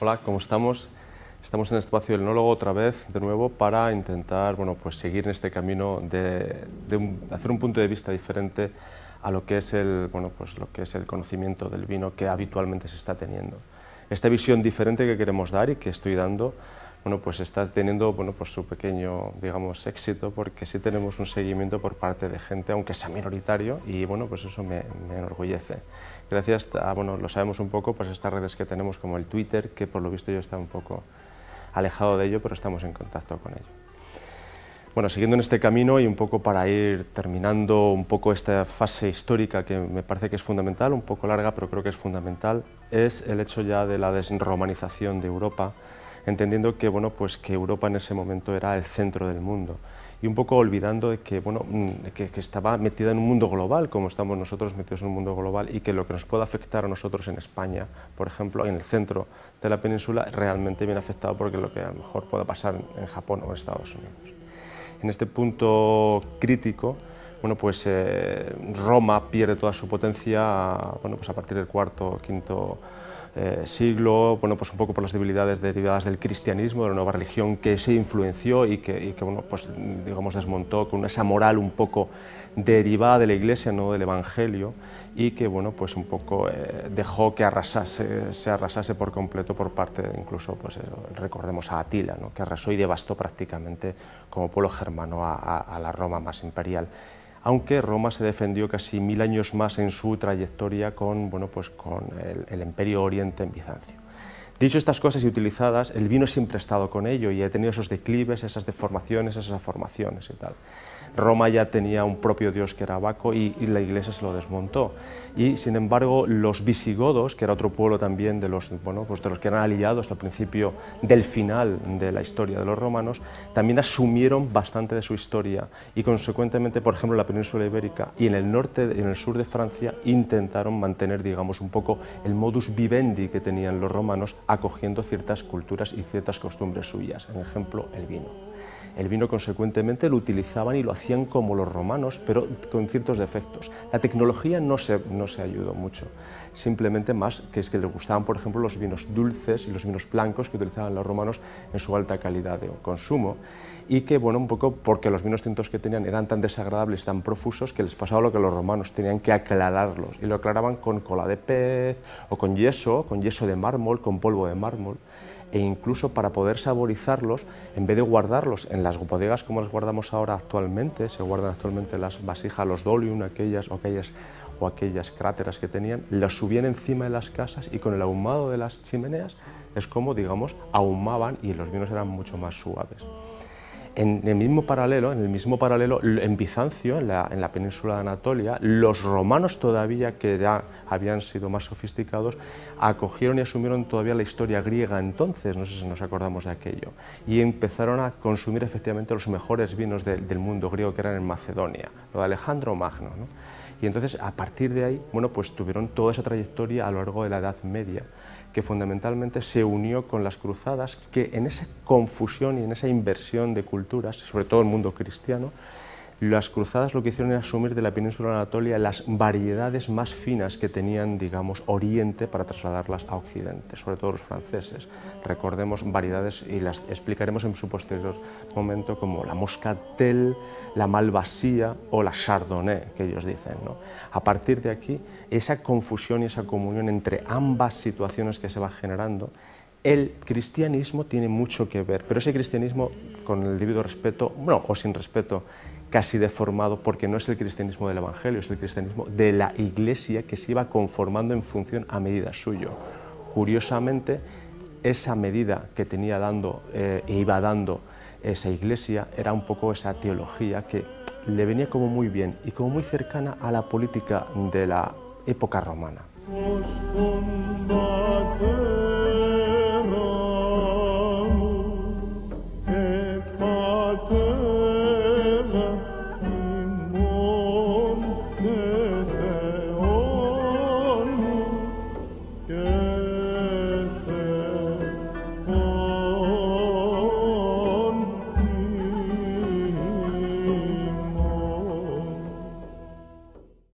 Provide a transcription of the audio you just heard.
Hola, ¿cómo estamos? Estamos en el espacio del enólogo otra vez, de nuevo, para intentar seguir en este camino de hacer un punto de vista diferente a lo que es el conocimiento del vino que habitualmente se está teniendo. Esta visión diferente que queremos dar y que estoy dando, está teniendo su pequeño, digamos, éxito, porque sí tenemos un seguimiento por parte de gente, aunque sea minoritario, y eso me enorgullece. Gracias a, lo sabemos un poco, pues estas redes que tenemos como el Twitter, que por lo visto yo estaba un poco alejado de ello, pero estamos en contacto con ello. Bueno, siguiendo en este camino y un poco para ir terminando un poco esta fase histórica que me parece que es fundamental, un poco larga, pero creo que es fundamental, es el hecho ya de la desromanización de Europa, entendiendo que, que Europa en ese momento era el centro del mundo y un poco olvidando de que, que estaba metida en un mundo global, como estamos nosotros metidos en un mundo global, y que lo que nos puede afectar a nosotros en España, por ejemplo, en el centro de la península, realmente viene afectado porque lo que a lo mejor puede pasar en Japón o en Estados Unidos. En este punto crítico, Roma pierde toda su potencia a partir del IV, V siglo, un poco por las debilidades derivadas del cristianismo, de la nueva religión que se influenció y que digamos, desmontó con esa moral un poco derivada de la Iglesia, no del Evangelio, y que un poco dejó que se arrasase por completo por parte, incluso, recordemos a Atila, ¿no?, que arrasó y devastó prácticamente como pueblo germano a la Roma más imperial. Aunque Roma se defendió casi 1000 años más en su trayectoria con el Imperio Oriente en Bizancio. Dicho estas cosas y utilizadas, el vino siempre ha estado con ello y ha tenido esos declives, esas deformaciones, esas formaciones y tal. Roma ya tenía un propio dios que era Baco y la Iglesia se lo desmontó. Y sin embargo los visigodos, que era otro pueblo también de los que eran aliados al principio del final de la historia de los romanos, también asumieron bastante de su historia y consecuentemente, por ejemplo, en la península ibérica y en el norte y en el sur de Francia intentaron mantener, digamos, un poco el modus vivendi que tenían los romanos, acogiendo ciertas culturas y ciertas costumbres suyas, en ejemplo, el vino. El vino, consecuentemente, lo utilizaban y lo hacían como los romanos, pero con ciertos defectos. La tecnología no se ayudó mucho, simplemente más que es que les gustaban, por ejemplo, los vinos dulces y los vinos blancos que utilizaban los romanos en su alta calidad de consumo, y que, un poco porque los vinos tintos que tenían eran tan desagradables, tan profusos, que les pasaba lo que los romanos tenían que aclararlos, y lo aclaraban con cola de pez o con yeso de mármol, con polvo de mármol, e incluso para poder saborizarlos, en vez de guardarlos en las bodegas como las guardamos ahora actualmente, se guardan actualmente las vasijas, los dolium, aquellas cráteras que tenían, los subían encima de las casas y con el ahumado de las chimeneas es como, digamos, ahumaban y los vinos eran mucho más suaves. En el mismo paralelo, en Bizancio, en la península de Anatolia, los romanos todavía, que ya habían sido más sofisticados, acogieron y asumieron todavía la historia griega entonces, no sé si nos acordamos de aquello, y empezaron a consumir efectivamente los mejores vinos del mundo griego que eran en Macedonia, lo de Alejandro Magno, ¿no? Y entonces, a partir de ahí, tuvieron toda esa trayectoria a lo largo de la Edad Media, que fundamentalmente se unió con las cruzadas, que en esa confusión y en esa inversión de culturas, sobre todo el mundo cristiano, las cruzadas lo que hicieron era asumir de la península de Anatolia las variedades más finas que tenían, digamos, Oriente para trasladarlas a Occidente, sobre todo los franceses. Recordemos variedades y las explicaremos en su posterior momento, como la Moscatel, la Malvasia o la Chardonnay, que ellos dicen, ¿no? A partir de aquí, esa confusión y esa comunión entre ambas situaciones que se va generando, el cristianismo tiene mucho que ver, pero ese cristianismo, con el debido respeto, o sin respeto, casi deformado, porque no es el cristianismo del Evangelio, es el cristianismo de la Iglesia que se iba conformando en función a medida suyo. Curiosamente, esa medida que iba dando esa Iglesia era un poco esa teología que le venía como muy bien y como muy cercana a la política de la época romana.